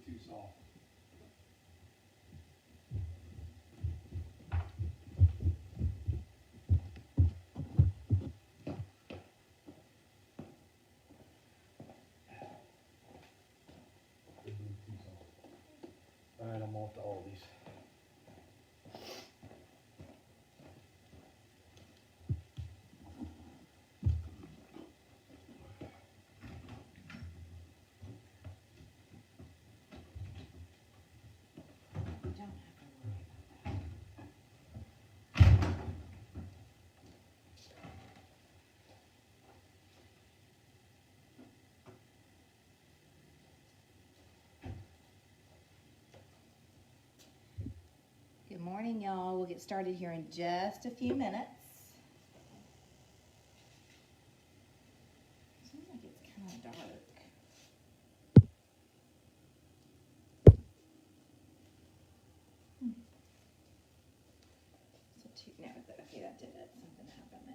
too soft. All right, I'm off to all these. You don't have to worry about that. Good morning, y'all. We'll get started here in just a few minutes. Seems like it's kind of dark. So no, okay, that did it. Something happened there.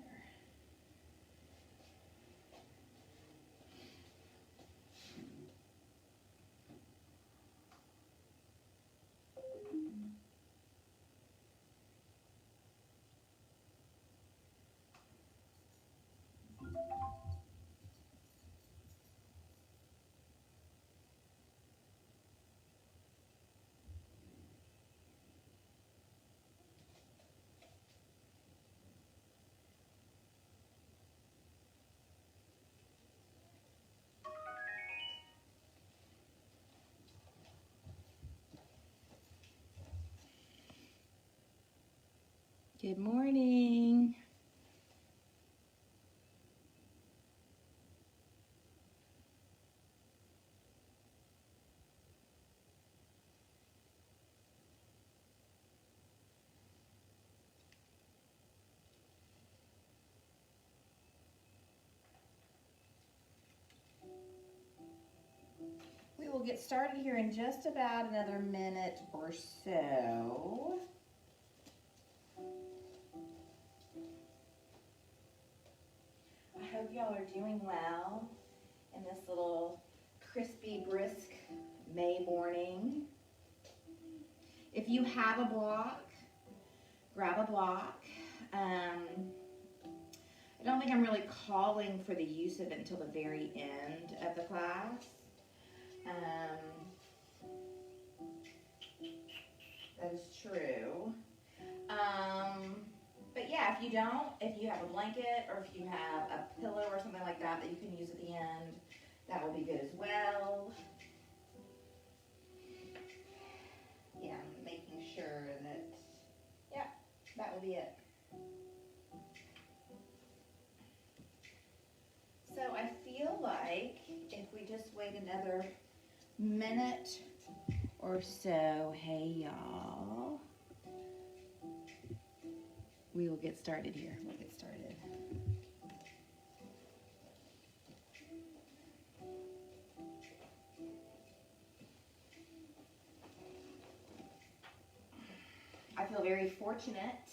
Good morning. We will get started here in just about another minute or so. I hope y'all are doing well in this little crispy, brisk May morning. If you have a block, grab a block. I don't think I'm really calling for the use of it until the very end of the class. That is true. But yeah, if you have a blanket or if you have a pillow or something like that that you can use at the end, that will be good as well. Yeah, making sure that, yeah, that will be it. So I feel like if we just wait another minute or so, hey y'all, we will get started here. We'll get started. I feel very fortunate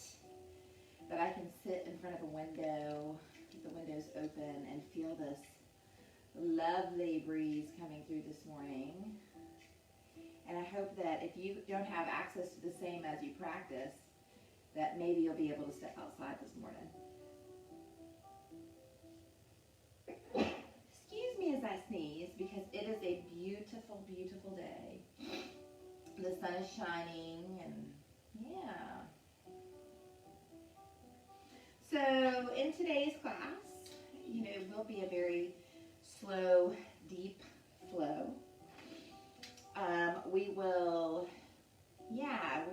that I can sit in front of a window, with the windows open, and feel this lovely breeze coming through this morning. And I hope that if you don't have access to the same as you practice, that maybe you'll be able to step outside this morning. Excuse me as I sneeze, because it is a beautiful, beautiful day. The sun is shining, and yeah. So in today's class, it will be a very slow, deep flow. We'll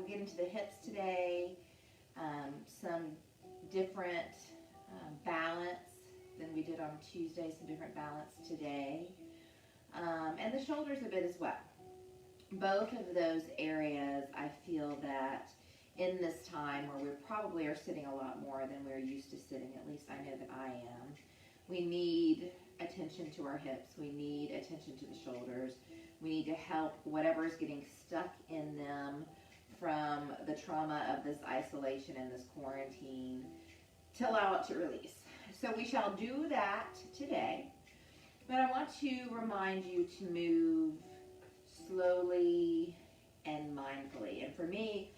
get into the hips today, some different balance than we did on Tuesday, some different balance today, and the shoulders a bit as well. Both of those areas, I feel that in this time where we probably are sitting a lot more than we're used to sitting, at least I know that I am, we need attention to our hips, we need attention to the shoulders, we need to help whatever is getting stuck in them from the trauma of this isolation and this quarantine to allow it to release. So we shall do that today, but I want to remind you to move slowly and mindfully. And for me,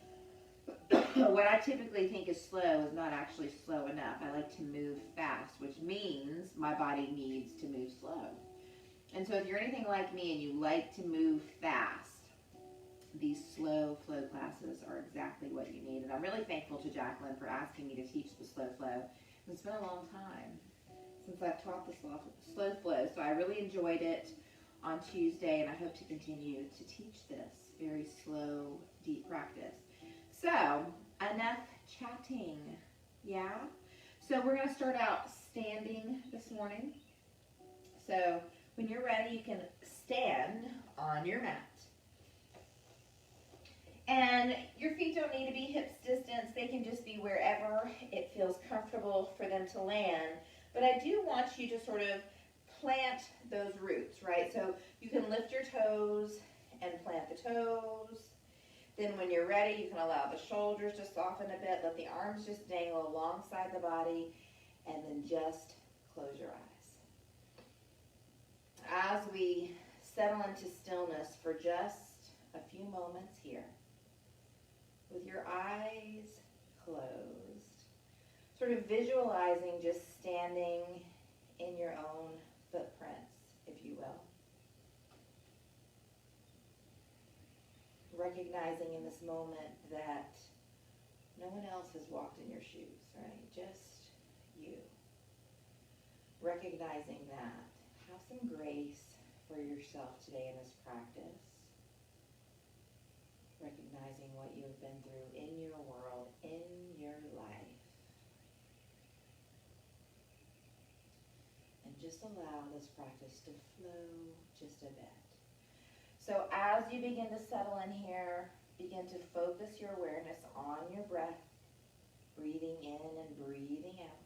what I typically think is slow is not actually slow enough. I like to move fast, which means my body needs to move slow. And so if you're anything like me and you like to move fast, these slow flow classes are exactly what you need. And I'm really thankful to Jacqueline for asking me to teach the slow flow. It's been a long time since I've taught the slow flow, so I really enjoyed it on Tuesday, and I hope to continue to teach this very slow, deep practice. So, enough chatting, yeah? So we're going to start out standing this morning. So when you're ready, you can stand on your mat. And your feet don't need to be hips distance. They can just be wherever it feels comfortable for them to land. But I do want you to sort of plant those roots, right? So you can lift your toes and plant the toes. Then when you're ready, you can allow the shoulders to soften a bit. Let the arms just dangle alongside the body. And then just close your eyes. As we settle into stillness for just a few moments here, with your eyes closed, sort of visualizing just standing in your own footprints, if you will. Recognizing in this moment that no one else has walked in your shoes, right? Just you. Recognizing that. Have some grace for yourself today in this practice. Recognizing what you have been through in your world, in your life. And just allow this practice to flow just a bit. So as you begin to settle in here, begin to focus your awareness on your breath, breathing in and breathing out.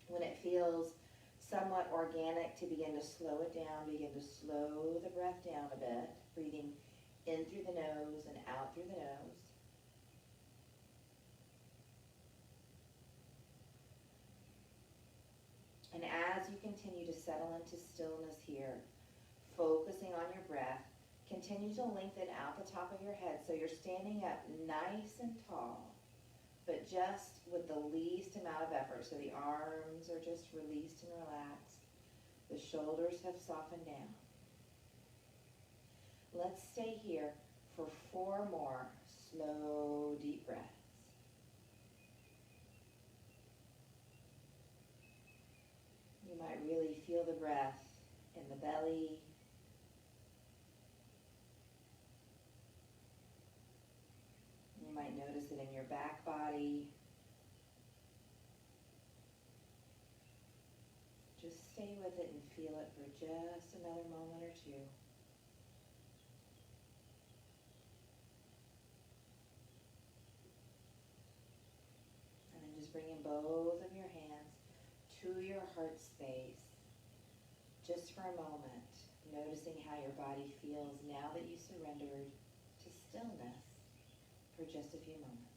When it feels somewhat organic, to begin to slow it down, begin to slow the breath down a bit, breathing in through the nose and out through the nose. And as you continue to settle into stillness here, focusing on your breath, continue to lengthen out the top of your head so you're standing up nice and tall, but just with the least amount of effort. So the arms are just released and relaxed. The shoulders have softened down. Let's stay here for 4 more slow, deep breaths. You might really feel the breath in the belly. You might notice it in your back body. Just stay with it and feel it for just another moment or two. And then just bringing both of your hands to your heart space, just for a moment, noticing how your body feels now that you surrendered to stillness for just a few moments.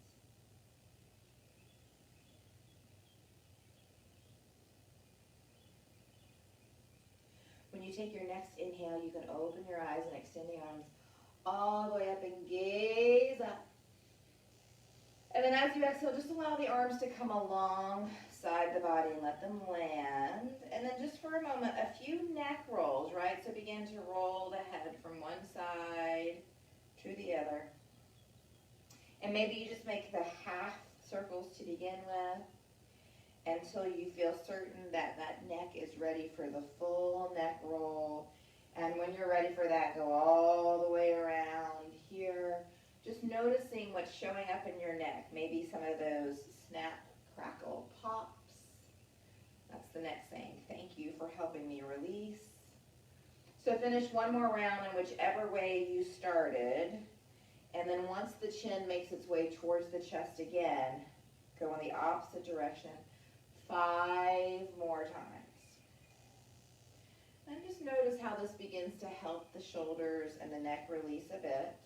When you take your next inhale, you can open your eyes and extend the arms all the way up and gaze up. And then as you exhale, just allow the arms to come alongside the body and let them land. And then just for a moment, a few neck rolls, right? So begin to roll the head from one side to the other. And maybe you just make the half circles to begin with until you feel certain that that neck is ready for the full neck roll. And when you're ready for that, go all the way around here. Just noticing what's showing up in your neck. Maybe some of those snap, crackle, pops. That's the neck saying, thank you for helping me release. So finish one more round in whichever way you started. And then once the chin makes its way towards the chest again, go in the opposite direction 5 more times. And just notice how this begins to help the shoulders and the neck release a bit.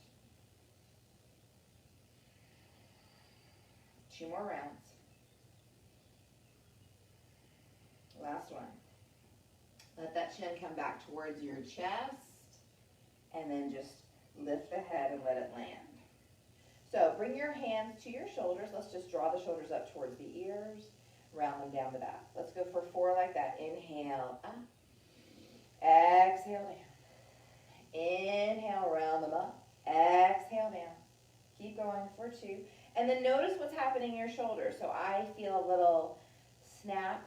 2 more rounds. Last one. Let that chin come back towards your chest, and then just lift the head and let it land. So bring your hands to your shoulders. Let's just draw the shoulders up towards the ears, round them down the back. Let's go for 4 like that. Inhale up, exhale down. Inhale, round them up, exhale down. Keep going for 2. And then notice what's happening in your shoulders. So I feel a little snap,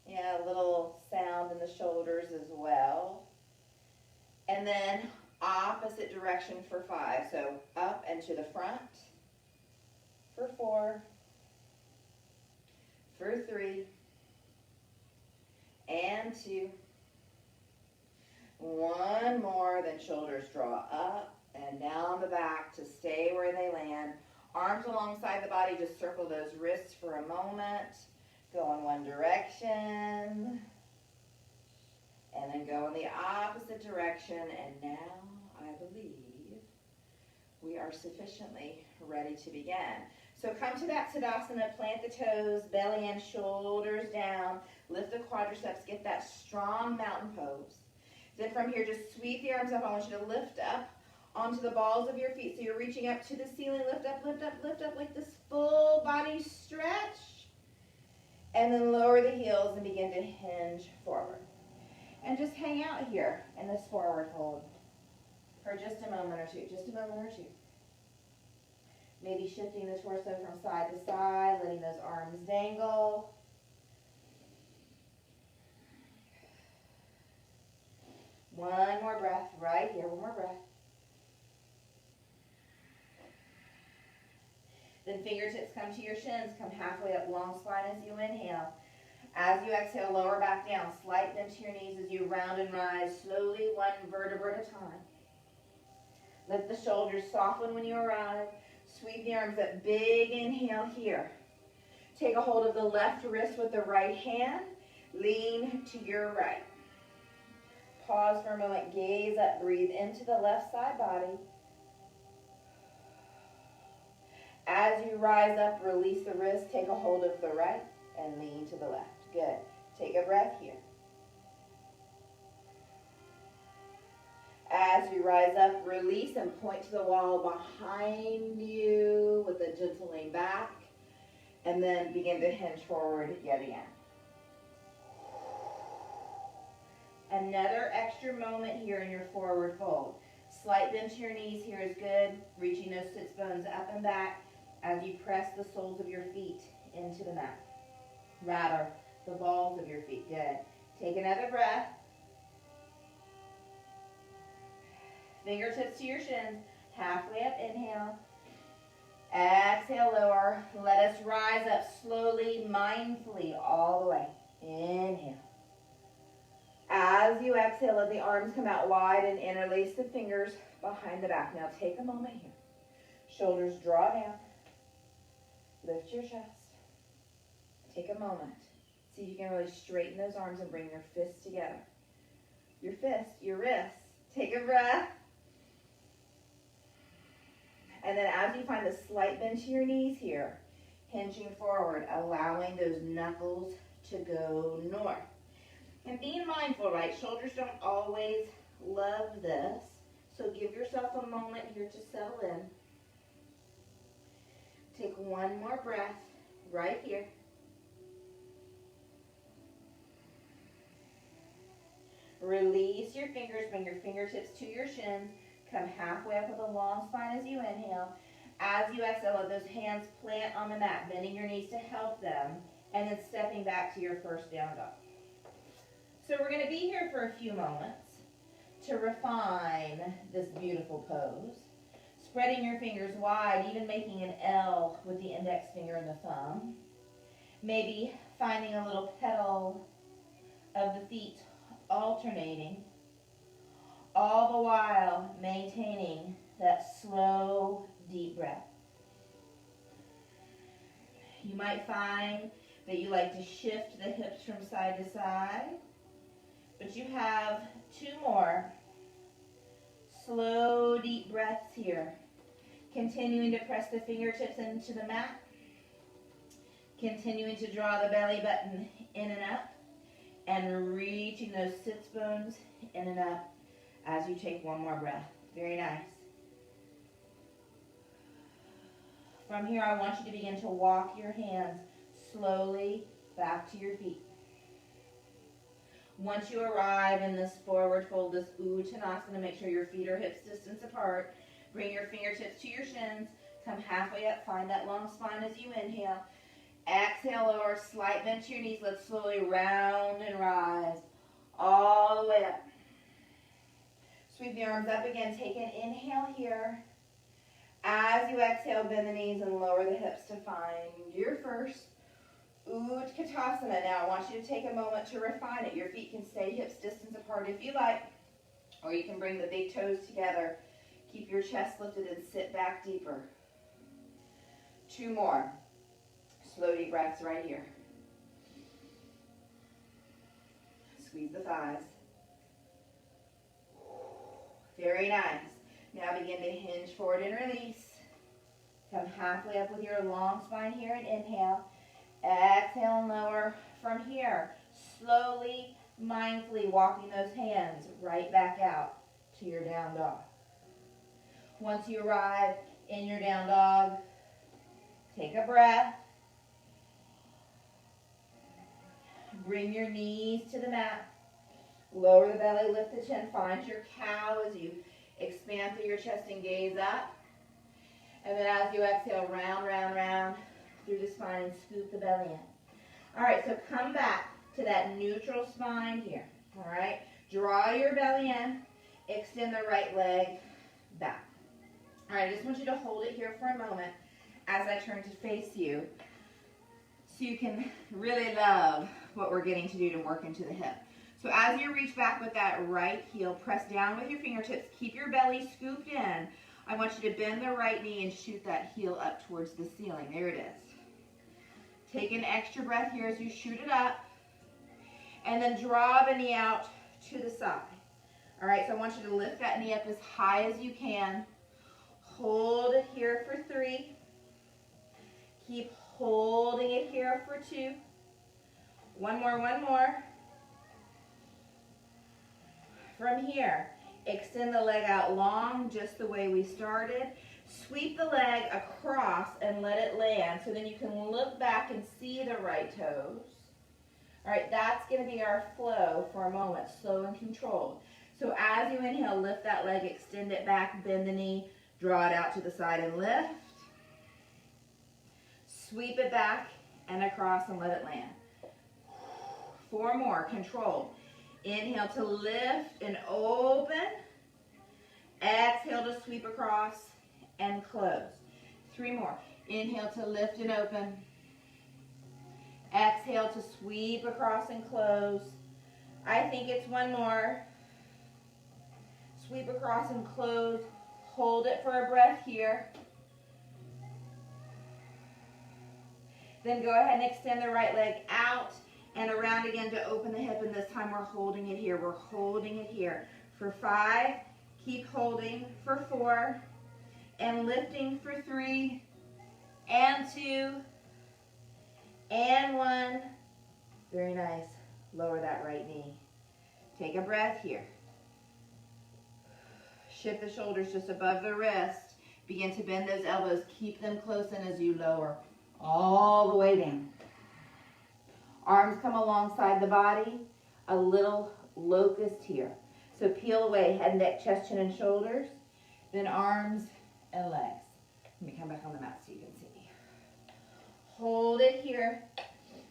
a little sound in the shoulders as well. And then opposite direction for 5. So up and to the front for 4, for 3, and 2. 1 more, then shoulders draw up and down the back to stay where they land. Arms alongside the body, just circle those wrists for a moment. Go in one direction, and then go in the opposite direction. And now, I believe, we are sufficiently ready to begin. So come to that Tadasana, plant the toes, belly in, shoulders down, lift the quadriceps, get that strong mountain pose. Then from here, just sweep the arms up. I want you to lift up onto the balls of your feet. So you're reaching up to the ceiling. Lift up, lift up, lift up like this full body stretch. And then lower the heels and begin to hinge forward. And just hang out here in this forward fold for just a moment or two. Just a moment or two. Maybe shifting the torso from side to side, letting those arms dangle. One more breath right here. One more breath. Then fingertips come to your shins. Come halfway up, long spine as you inhale. As you exhale, lower back down. Slight bend to your knees as you round and rise. Slowly, 1 vertebra at a time. Let the shoulders soften when you arrive. Sweep the arms up. Big inhale here. Take a hold of the left wrist with the right hand. Lean to your right. Pause for a moment. Gaze up. Breathe into the left side body. As you rise up, release the wrist. Take a hold of the right and lean to the left. Good. Take a breath here. As you rise up, release and point to the wall behind you with a gentle lean back. And then begin to hinge forward yet again. Another extra moment here in your forward fold. Slight bend to your knees here is good. Reaching those sits bones up and back as you press the soles of your feet into the mat. Rather, the balls of your feet. Good. Take another breath. Fingertips to your shins. Halfway up, inhale. Exhale, lower. Let us rise up slowly, mindfully, all the way. Inhale. As you exhale, let the arms come out wide and interlace the fingers behind the back. Now take a moment here. Shoulders draw down. Lift your chest. Take a moment. See if you can really straighten those arms and bring your fists together. Your fists, your wrists. Take a breath. And then as you find the slight bend to your knees here, hinging forward, allowing those knuckles to go north. And being mindful, right? Shoulders don't always love this. So give yourself a moment here to settle in. Take one more breath right here. Release your fingers, bring your fingertips to your shins. Come halfway up with a long spine as you inhale. As you exhale, let those hands plant on the mat, bending your knees to help them, and then stepping back to your first down dog. So we're going to be here for a few moments to refine this beautiful pose. Spreading your fingers wide, even making an L with the index finger and the thumb. Maybe finding a little pedal of the feet alternating, all the while maintaining that slow, deep breath. You might find that you like to shift the hips from side to side, but you have 2 more slow, deep breaths here. Continuing to press the fingertips into the mat. Continuing to draw the belly button in and up. and reaching those sits bones in and up as you take one more breath. Very nice. From here, I want you to begin to walk your hands slowly back to your feet. Once you arrive in this forward fold, this Uttanasana, make sure your feet are hips distance apart. Bring your fingertips to your shins. Come halfway up. Find that long spine as you inhale. Exhale, lower, slight bend to your knees. Let's slowly round and rise all the way up. Sweep the arms up again. Take an inhale here. As you exhale, bend the knees and lower the hips to find your first Utkatasana. Now I want you to take a moment to refine it. Your feet can stay hips distance apart if you like, or you can bring the big toes together. Keep your chest lifted and sit back deeper. 2 more. Slow deep breaths right here. Squeeze the thighs. Very nice. Now begin to hinge forward and release. Come halfway up with your long spine here and inhale. Exhale and lower. From here, slowly, mindfully walking those hands right back out to your down dog. Once you arrive in your down dog, take a breath. Bring your knees to the mat. Lower the belly, lift the chin. Find your cow as you expand through your chest and gaze up. And then as you exhale, round, round, round through the spine and scoop the belly in. All right, so come back to that neutral spine here. All right, draw your belly in. Extend the right leg back. All right, I just want you to hold it here for a moment as I turn to face you so you can really love what we're getting to do to work into the hip. So as you reach back with that right heel, press down with your fingertips. Keep your belly scooped in. I want you to bend the right knee and shoot that heel up towards the ceiling. There it is. Take an extra breath here as you shoot it up. And then draw the knee out to the side. All right, so I want you to lift that knee up as high as you can. Hold it here for 3. Keep holding it here for 2. One more, one more. From here, extend the leg out long, just the way we started. Sweep the leg across and let it land, so then you can look back and see the right toes. All right, that's going to be our flow for a moment, slow and controlled. So as you inhale, lift that leg, extend it back, bend the knee, draw it out to the side and lift. Sweep it back and across and let it land. 4 more, controlled. Inhale to lift and open. Exhale to sweep across and close. 3 more. Inhale to lift and open. Exhale to sweep across and close. I think it's 1 more. Sweep across and close. Hold it for a breath here. Then go ahead and extend the right leg out and around again to open the hip, and this time we're holding it here. We're holding it here. For 5, keep holding. For 4, and lifting for 3, and 2, and 1. Very nice. Lower that right knee. Take a breath here. Shift the shoulders just above the wrist. Begin to bend those elbows. Keep them close in as you lower all the way down. Arms come alongside the body. A little locust here. So peel away head, neck, chest, chin, and shoulders. Then arms and legs. Let me come back on the mat so you can see. Hold it here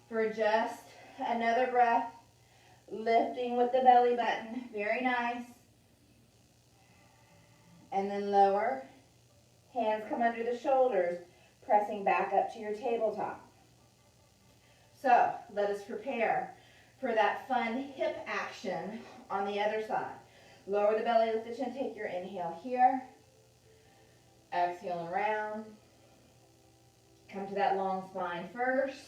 for just another breath. Lifting with the belly button. Very nice. And then lower. Hands come under the shoulders, pressing back up to your tabletop. So let us prepare for that fun hip action on the other side. Lower the belly, lift the chin, take your inhale here. Exhale and round. Come to that long spine first.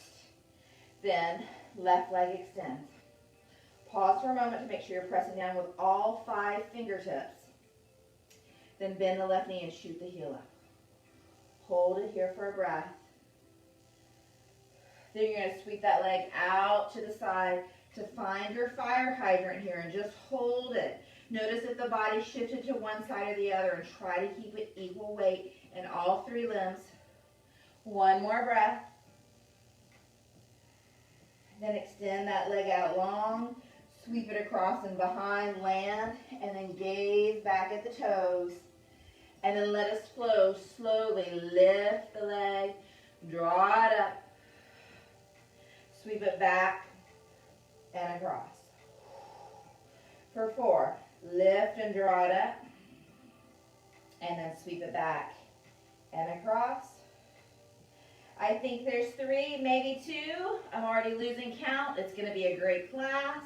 Then left leg extends. Pause for a moment to make sure you're pressing down with all 5 fingertips. Then bend the left knee and shoot the heel up. Hold it here for a breath. Then you're going to sweep that leg out to the side. to find your fire hydrant here and just hold it. Notice if the body shifted to one side or the other, and try to keep it equal weight in all three limbs. One more breath. Then extend that leg out long, sweep it across and behind, land, and then gaze back at the toes. And then let us flow slowly. Lift the leg, draw it up, sweep it back and across. For 4, lift and draw it up, and then sweep it back and across. I think there's 3, maybe 2. I'm already losing count. It's going to be a great class.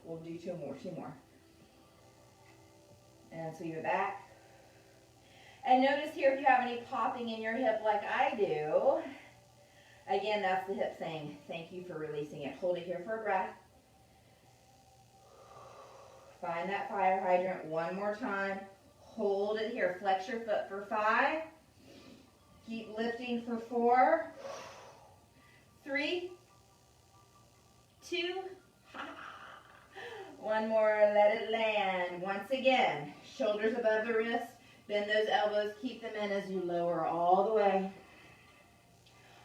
We'll do 2 more. And sweep it back. And notice here if you have any popping in your hip like I do. Again, that's the hip saying, thank you for releasing it. Hold it here for a breath. Find that fire hydrant one more time. Hold it here. Flex your foot for 5. Keep lifting for 4, 3, 2, one more, let it land. Once again, shoulders above the wrists, bend those elbows, keep them in as you lower all the way.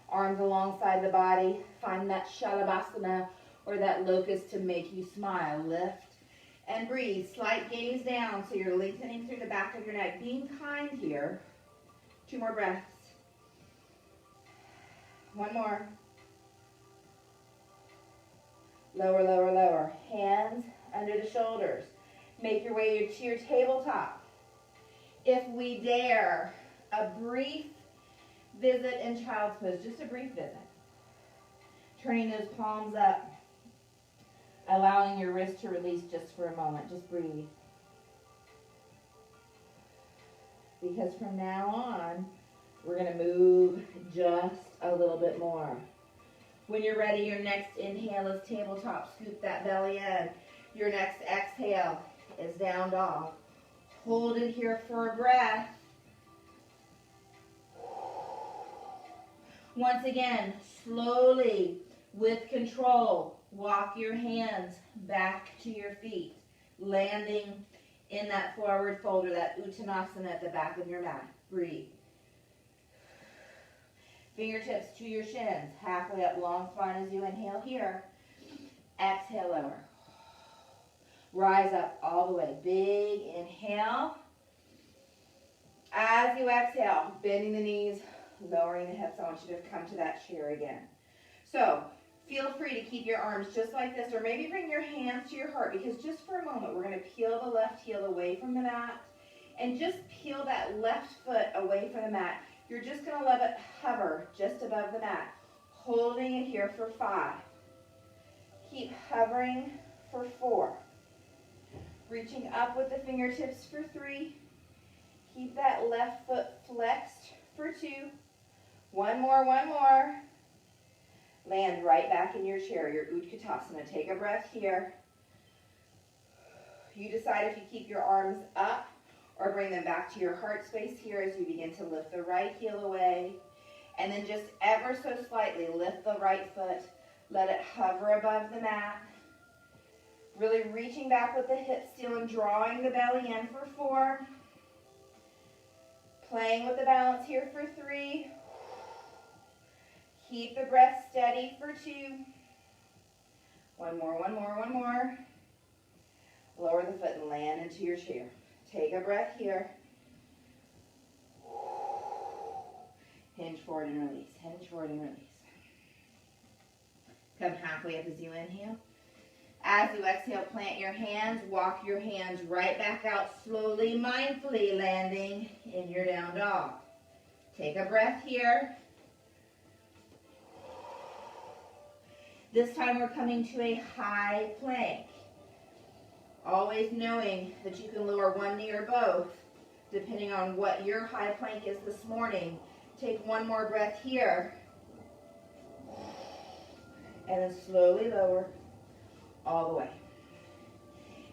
Arms alongside the body, find that Shalabhasana or that locust to make you smile. Lift and breathe, slight gaze down so you're lengthening through the back of your neck. Being kind here. 2 more breaths. 1 more. Lower, lower, lower. Hands under the shoulders. Make your way to your tabletop. If we dare, a brief visit in child's pose, just a brief visit. Turning those palms up, allowing your wrist to release just for a moment. Just breathe. Because from now on, we're going to move just a little bit more. When you're ready, your next inhale is tabletop. Scoop that belly in. Your next exhale is down dog. Hold it here for a breath. Once again, slowly, with control, walk your hands back to your feet, landing in that forward fold or that Uttanasana at the back of your mat. Breathe. Fingertips to your shins, halfway up, long spine as you inhale here. Exhale, lower. Rise up all the way. Big inhale. As you exhale, bending the knees, lowering the hips. I want you to come to that chair again. So, feel free to keep your arms just like this, or maybe bring your hands to your heart, because just for a moment, we're going to peel the left heel away from the mat, and just peel that left foot away from the mat. You're just going to let it hover just above the mat, holding it here for 5. Keep hovering for 4. Reaching up with the fingertips for 3. Keep that left foot flexed for 2. One more. Land right back in your chair, your Utkatasana. Take a breath here. You decide if you keep your arms up or bring them back to your heart space here as you begin to lift the right heel away. And then just ever so slightly lift the right foot. Let it hover above the mat. Really reaching back with the hips still and drawing the belly in for 4. Playing with the balance here for 3. Keep the breath steady for 2. One more. Lower the foot and land into your chair. Take a breath here. Hinge forward and release. Hinge forward and release. Come halfway up as you inhale. As you exhale, plant your hands. Walk your hands right back out slowly, mindfully landing in your down dog. Take a breath here. This time we're coming to a high plank. Always knowing that you can lower one knee or both, depending on what your high plank is this morning. Take one more breath here. And then slowly lower all the way.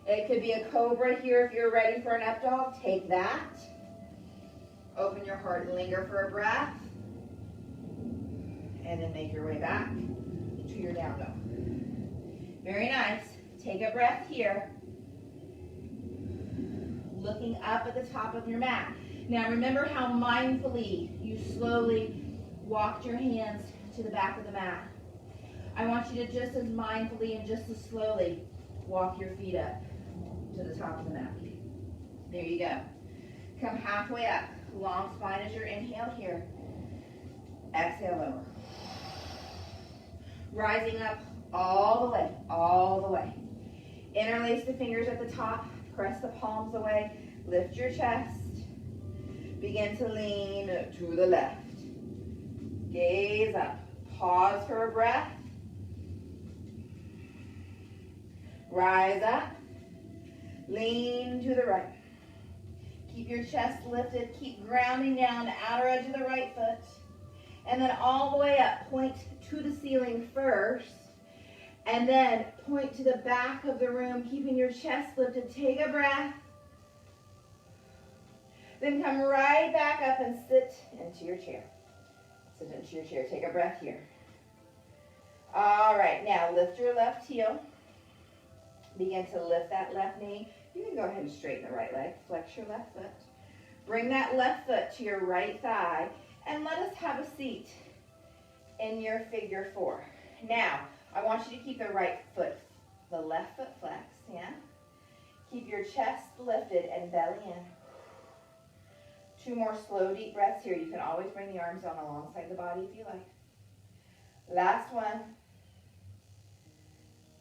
It could be a cobra here if you're ready for an up dog. Take that. Open your heart and linger for a breath. And then make your way back to your down dog. Very nice. Take a breath here. Looking up at the top of your mat. Now remember how mindfully you slowly walked your hands to the back of the mat. I want you to just as mindfully and just as slowly walk your feet up to the top of the mat. There you go. Come halfway up. Long spine as your inhale here. Exhale lower. Rising up all the way, all the way. Interlace the fingers at the top. Press the palms away. Lift your chest. Begin to lean to the left. Gaze up. Pause for a breath. Rise up. Lean to the right. Keep your chest lifted. Keep grounding down the outer edge of the right foot. And then all the way up. Point to the ceiling first. And then point to the back of the room, keeping your chest lifted. Take a breath. Then come right back up and sit into your chair. Sit into your chair. Take a breath here. All right, now lift your left heel. Begin to lift that left knee. You can go ahead and straighten the right leg. Flex your left foot. Bring that left foot to your right thigh. And let us have a seat in your figure four. Now, I want you to keep the left foot flexed, yeah? Keep your chest lifted and belly in. 2 more slow, deep breaths here. You can always bring the arms down alongside the body if you like. Last one.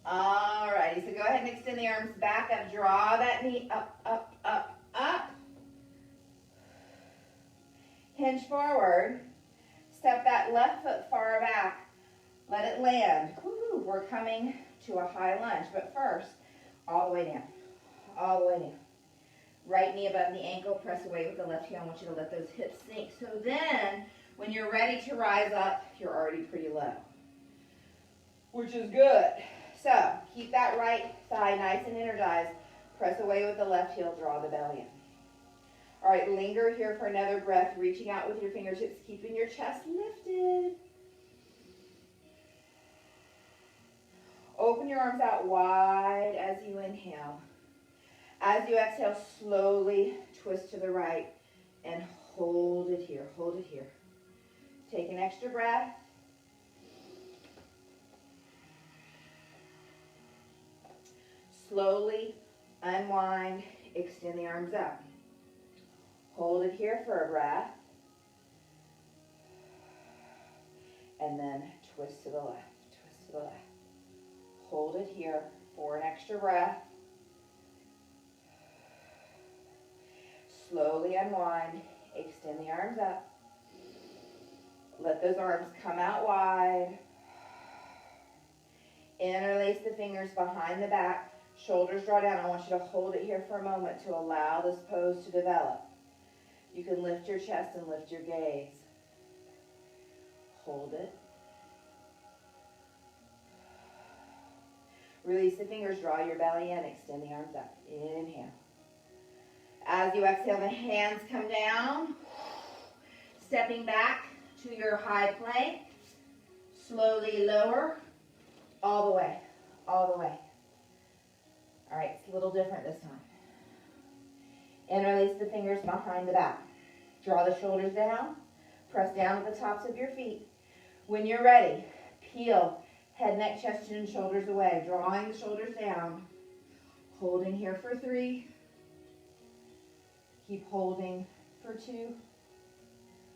All righty, so go ahead and extend the arms back up. Draw that knee up, up, up, up. Hinge forward. Step that left foot far back. Let it land. Woo-hoo. We're coming to a high lunge, but first, all the way down. All the way down. Right knee above the ankle, press away with the left heel. I want you to let those hips sink. So then, when you're ready to rise up, you're already pretty low, which is good. So, keep that right thigh nice and energized. Press away with the left heel, draw the belly in. All right, linger here for another breath, reaching out with your fingertips, keeping your chest lifted. Open your arms out wide as you inhale. As you exhale, slowly twist to the right and hold it here, hold it here. Take an extra breath. Slowly unwind, extend the arms up. Hold it here for a breath. And then twist to the left, twist to the left. Hold it here for an extra breath. Slowly unwind, extend the arms up. Let those arms come out wide. Interlace the fingers behind the back. Shoulders draw down. I want you to hold it here for a moment to allow this pose to develop. You can lift your chest and lift your gaze. Hold it. Release the fingers, draw your belly in, extend the arms up. Inhale. As you exhale, the hands come down. Stepping back to your high plank. Slowly lower. All the way. All the way. All right, it's a little different this time. Interlace the fingers behind the back. Draw the shoulders down. Press down at the tops of your feet. When you're ready, peel head, neck, chest, chin, shoulders away. Drawing the shoulders down. Holding here for 3. Keep holding for 2.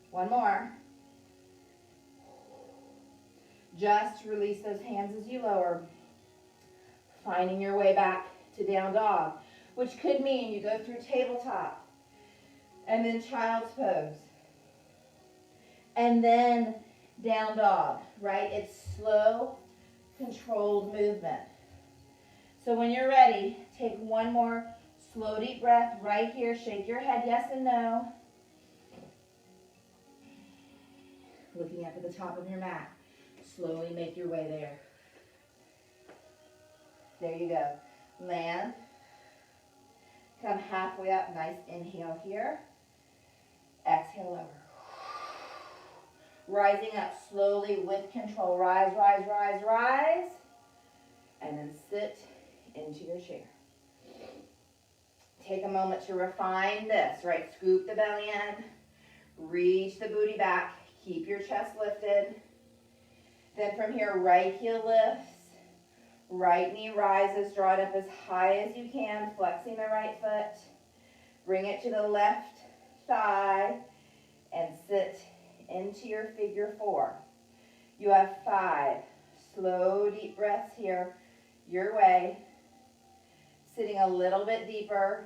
1 more. Just release those hands as you lower. Finding your way back to down dog, which could mean you go through tabletop and then child's pose and then down dog, right? It's slow, controlled movement. So when you're ready, take 1 more slow, deep breath right here. Shake your head yes and no. Looking up at the top of your mat. Slowly make your way there. There you go. Land. Come halfway up. Nice inhale here. Exhale over. Rising up slowly with control. Rise, rise, rise, rise. And then sit into your chair. Take a moment to refine this, right? Scoop the belly in, reach the booty back, keep your chest lifted. Then from here, right heel lifts, right knee rises, draw it up as high as you can, flexing the right foot. Bring it to the left thigh and sit into your figure 4. You have 5 slow, deep breaths here, your way. Sitting a little bit deeper.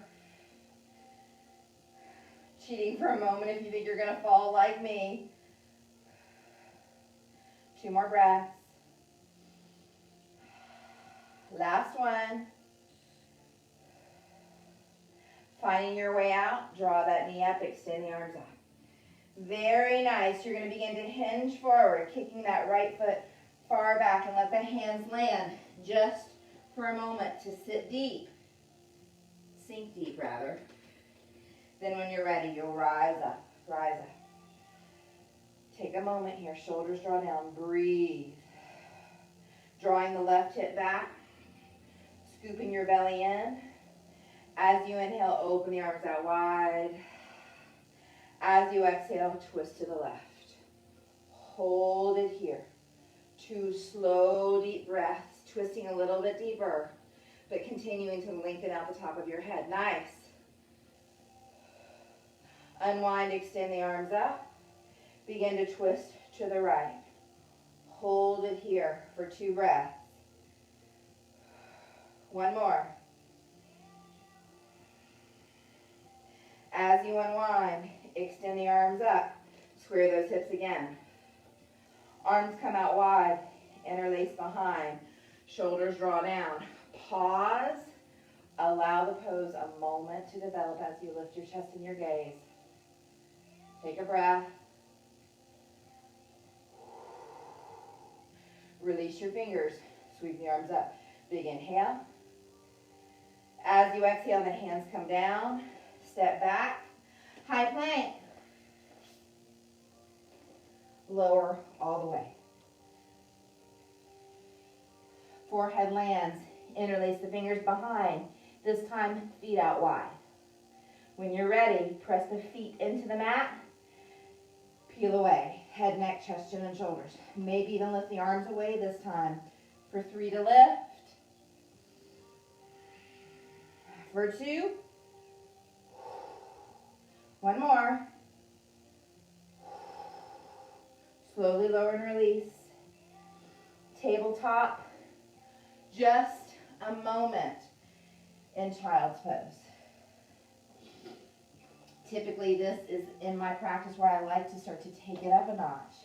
Cheating for a moment if you think you're going to fall like me. 2 more breaths. Last one. Finding your way out, draw that knee up, extend the arms out. Very nice. You're going to begin to hinge forward, kicking that right foot far back and let the hands land just for a moment to sit deep. Sink deep, rather. Then when you're ready, you'll rise up, rise up. Take a moment here, shoulders draw down, breathe. Drawing the left hip back, scooping your belly in. As you inhale, open the arms out wide. As you exhale, twist to the left. Hold it here. 2 slow, deep breaths, twisting a little bit deeper, but continuing to lengthen out the top of your head. Nice. Unwind, extend the arms up. Begin to twist to the right. Hold it here for 2 breaths. 1 more. As you unwind, extend the arms up. Square those hips again. Arms come out wide, interlace behind. Shoulders draw down. Pause. Allow the pose a moment to develop as you lift your chest and your gaze. Take a breath. Release your fingers. Sweep the arms up. Big inhale. As you exhale, the hands come down. Step back. High plank. Lower all the way. Forehead lands. Interlace the fingers behind. This time, feet out wide. When you're ready, press the feet into the mat. Peel away. Head, neck, chest, chin, and shoulders. Maybe even lift the arms away this time. For 3 to lift. For 2. 1 more. Slowly lower and release. Tabletop. Just a moment in child's pose. Typically, this is in my practice where I like to start to take it up a notch.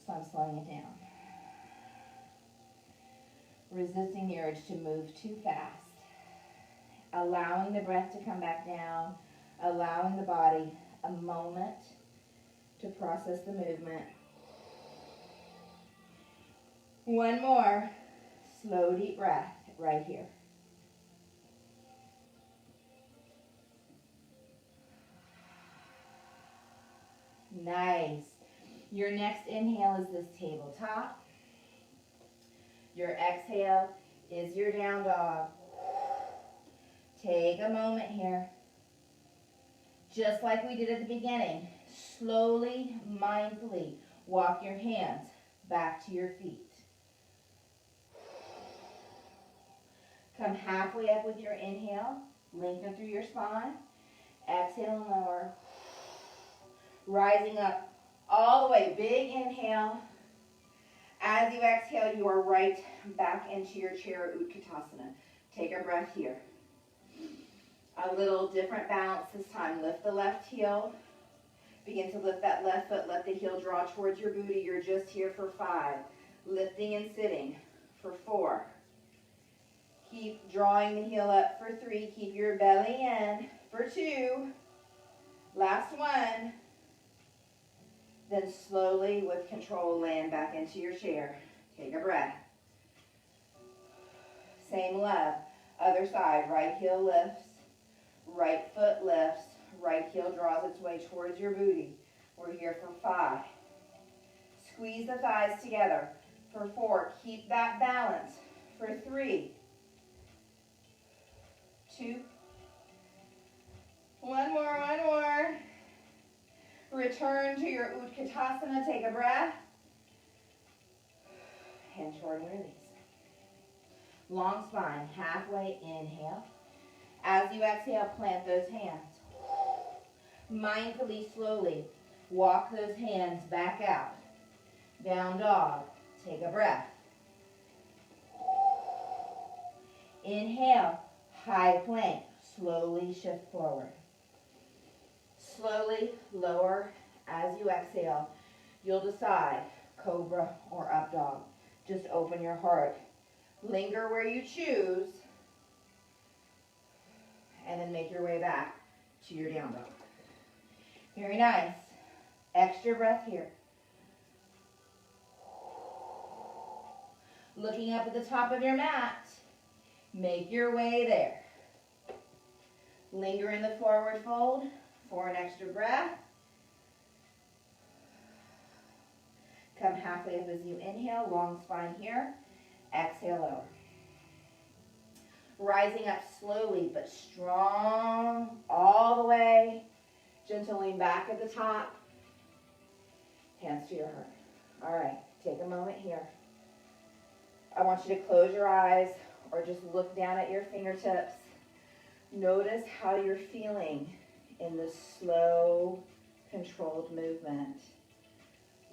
So I'm slowing it down. Resisting the urge to move too fast. Allowing the breath to come back down. Allowing the body a moment to process the movement. 1 more slow, deep breath right here. Nice. Your next inhale is this tabletop. Your exhale is your down dog. Take a moment here. Just like we did at the beginning, slowly, mindfully, walk your hands back to your feet. Come halfway up with your inhale. Lengthen through your spine. Exhale and lower. Rising up all the way. Big inhale. As you exhale, you are right back into your chair, Utkatasana. Take a breath here. A little different balance this time. Lift the left heel. Begin to lift that left foot. Let the heel draw towards your booty. You're just here for 5. Lifting and sitting for 4. Keep drawing the heel up for 3. Keep your belly in for 2. Last one. Then slowly, with control, land back into your chair. Take a breath. Same love. Other side. Right heel lifts. Right foot lifts. Right heel draws its way towards your booty. We're here for 5. Squeeze the thighs together. For 4. Keep that balance. for 3, 2, one more. Return to your Utkatasana, take a breath. Hinge forward and release. Long spine, halfway, inhale. As you exhale, plant those hands. Mindfully, slowly, walk those hands back out. Down dog, take a breath. Inhale, high plank, slowly shift forward. Slowly lower as you exhale. You'll decide, cobra or up dog. Just open your heart. Linger where you choose, and then make your way back to your down dog. Very nice. Extra breath here. Looking up at the top of your mat, make your way there. Linger in the forward fold for an extra breath. Come halfway up as you inhale, long spine here. Exhale, lower. Rising up slowly but strong all the way. Gentle lean back at the top. Hands to your heart. All right, take a moment here. I want you to close your eyes or just look down at your fingertips. Notice how you're feeling in this slow, controlled movement.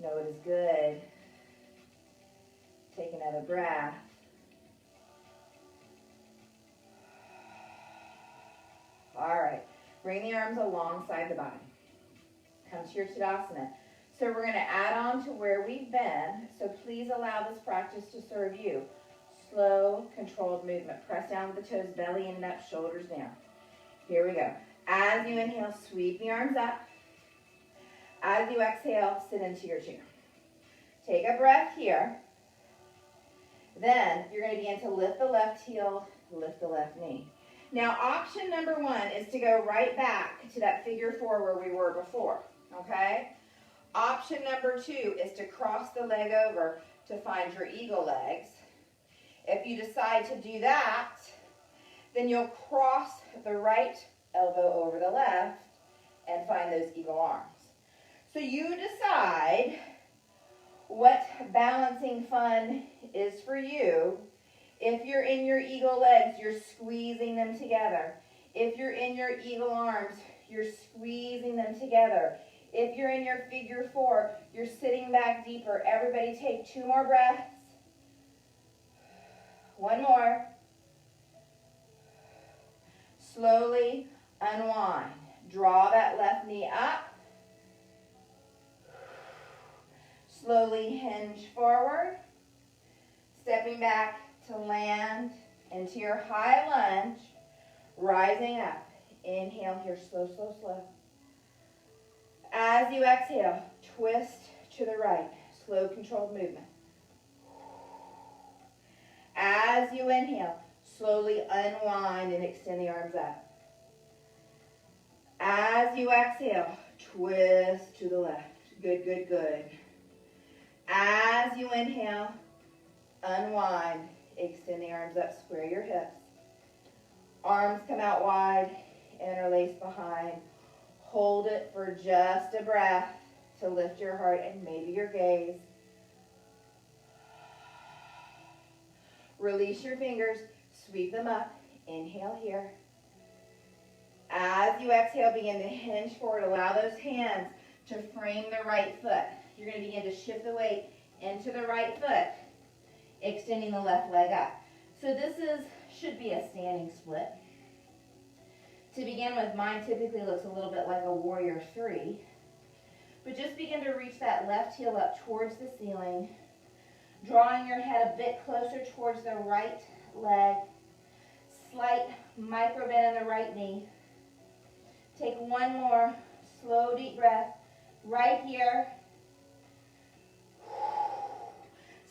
Know it is good. Take another breath. All right, bring the arms alongside the body. Come to your Tadasana. So we're going to add on to where we've been, so please allow this practice to serve you. Slow, controlled movement. Press down with the toes, belly in and up, shoulders down. Here we go. As you inhale, sweep the arms up. As you exhale, sit into your chair. Take a breath here. Then you're going to begin to lift the left heel, lift the left knee. Now, option number 1 is to go right back to that figure 4 where we were before, okay? Option number 2 is to cross the leg over to find your eagle legs. If you decide to do that, then you'll cross the right elbow over the left and find those eagle arms. So you decide what balancing fun is for you. If you're in your eagle legs, you're squeezing them together. If you're in your eagle arms, you're squeezing them together. If you're in your figure 4, you're sitting back deeper. Everybody take 2 more breaths. 1 more. Slowly unwind. Draw that left knee up. Slowly hinge forward. Stepping back to land into your high lunge. Rising up. Inhale here, slow, slow, slow. As you exhale, twist to the right. Slow, controlled movement. As you inhale, slowly unwind and extend the arms up. As you exhale, twist to the left. Good, good, good. As you inhale, unwind, extend the arms up, square your hips. Arms come out wide, interlace behind. Hold it for just a breath to lift your heart and maybe your gaze. Release your fingers, sweep them up. Inhale here. As you exhale, begin to hinge forward. Allow those hands to frame the right foot. You're going to begin to shift the weight into the right foot, extending the left leg up. So this should be a standing split. To begin with, mine typically looks a little bit like a warrior 3. But just begin to reach that left heel up towards the ceiling, drawing your head a bit closer towards the right leg. Slight micro bend in the right knee. Take 1 more slow, deep breath right here.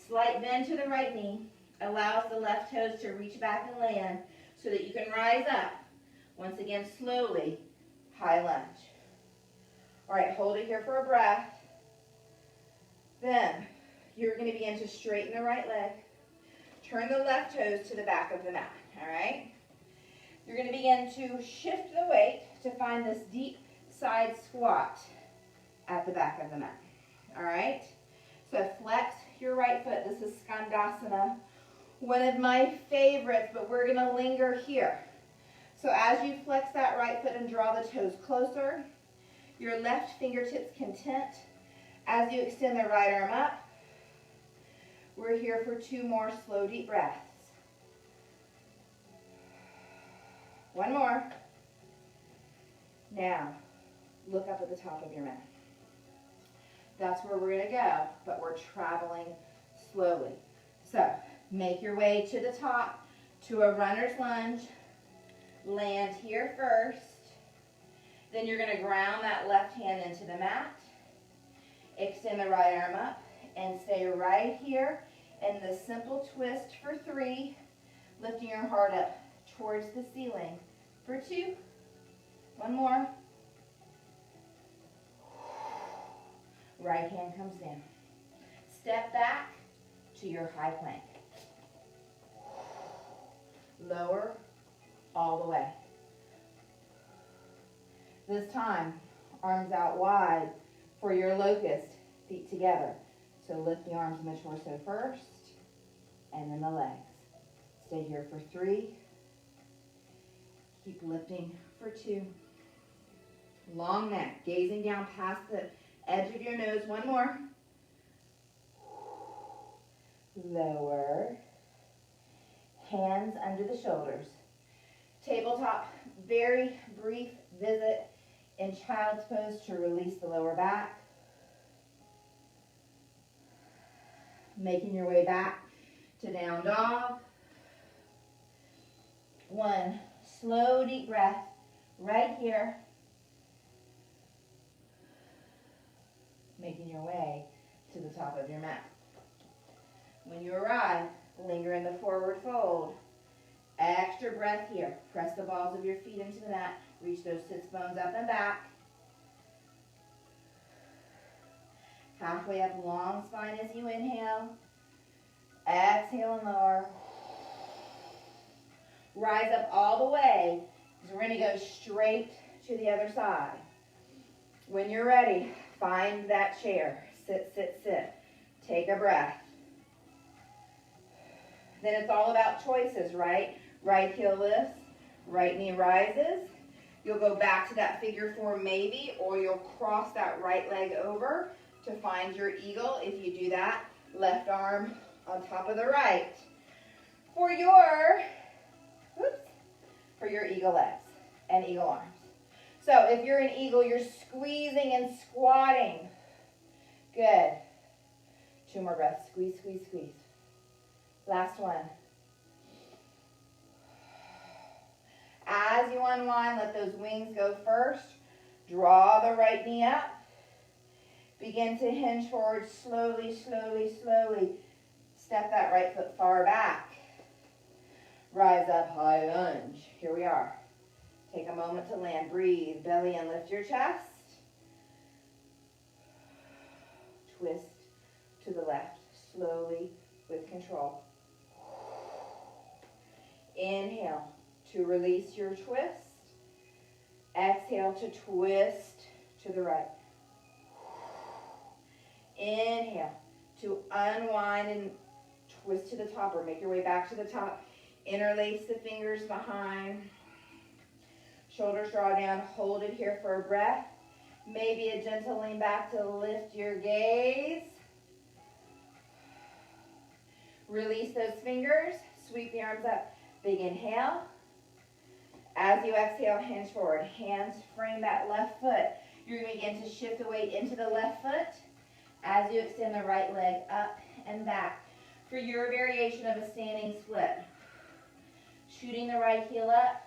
Slight bend to the right knee. Allows the left toes to reach back and land so that you can rise up. Once again, slowly, high lunge. All right, hold it here for a breath. Then, you're going to begin to straighten the right leg. turn the left toes to the back of the mat, all right? You're going to begin to shift the weight to find this deep side squat at the back of the mat, all right? So flex your right foot. This is Skandasana, one of my favorites, but we're going to linger here. So as you flex that right foot and draw the toes closer, your left fingertips can tent. As you extend the right arm up, we're here for 2 more slow, deep breaths. One more. Now, look up at the top of your mat. That's where we're going to go, but we're traveling slowly. So, make your way to the top to a runner's lunge. Land here first. Then you're going to ground that left hand into the mat. Extend the right arm up and stay right here in the simple twist for 3, lifting your heart up towards the ceiling for 2. One more. Right hand comes down. Step back to your high plank. Lower all the way. This time, arms out wide for your locust, feet together. So lift the arms and the torso first, and then the legs. Stay here for 3. Keep lifting for 2. Long neck, gazing down past the edge of your nose. One more. Lower. Hands under the shoulders. Tabletop, very brief visit in child's pose to release the lower back. Making your way back to down dog. 1 slow, deep breath right here. Making your way to the top of your mat. When you arrive, linger in the forward fold. Extra breath here. Press the balls of your feet into the mat. Reach those sits bones up and back. Halfway up, long spine as you inhale. Exhale and lower. Rise up all the way, because we're going to go straight to the other side. When you're ready, find that chair. Sit, sit, sit. Take a breath. Then it's all about choices, right? Right heel lifts, right knee rises. You'll go back to that figure 4 maybe, or you'll cross that right leg over to find your eagle. If you do that, left arm on top of the right. For your eagle legs and eagle arms. So if you're an eagle, you're squeezing and squatting. Good. 2 more breaths. Squeeze, squeeze, squeeze. Last one. As you unwind, let those wings go first. Draw the right knee up. Begin to hinge forward slowly, slowly, slowly. Step that right foot far back. Rise up, high lunge. Here we are. Take a moment to land. Breathe. Belly and lift your chest. Twist to the left, slowly, with control. Inhale to release your twist. Exhale to twist to the right. Inhale to unwind and twist to the top, or make your way back to the top. Interlace the fingers behind. Shoulders draw down. Hold it here for a breath. Maybe a gentle lean back to lift your gaze. Release those fingers. Sweep the arms up. Big inhale. As you exhale, hinge forward. Hands frame that left foot. You're going to begin to shift the weight into the left foot as you extend the right leg up and back. For your variation of a standing split, shooting the right heel up,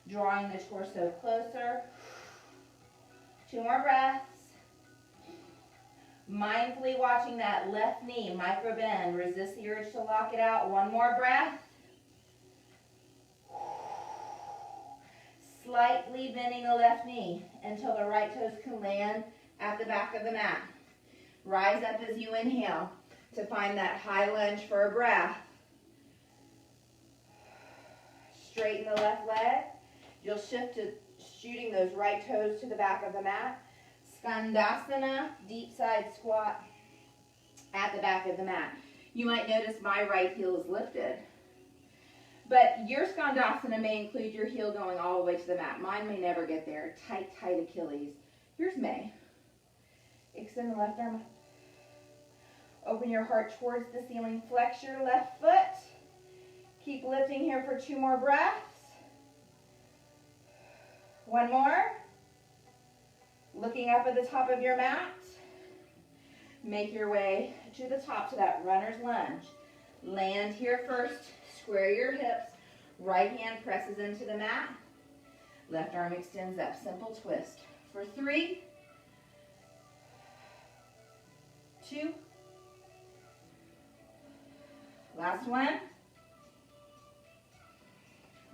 drawing the torso closer. 2 more breaths. Mindfully watching that left knee micro bend. Resist the urge to lock it out. 1 more breath. Slightly bending the left knee until the right toes can land at the back of the mat. Rise up as you inhale to find that high lunge for a breath. straighten the left leg. You'll shift to shooting those right toes to the back of the mat. Skandasana, deep side squat at the back of the mat. You might notice my right heel is lifted. But your Skandasana may include your heel going all the way to the mat. Mine may never get there. Tight, tight Achilles. Yours may. Extend the left arm up. Open your heart towards the ceiling. Flex your left foot. Keep lifting here for 2 more breaths. 1 more. Looking up at the top of your mat. Make your way to the top to that runner's lunge. Land here first. Square your hips. Right hand presses into the mat. Left arm extends up. Simple twist. For 3, 2, last one.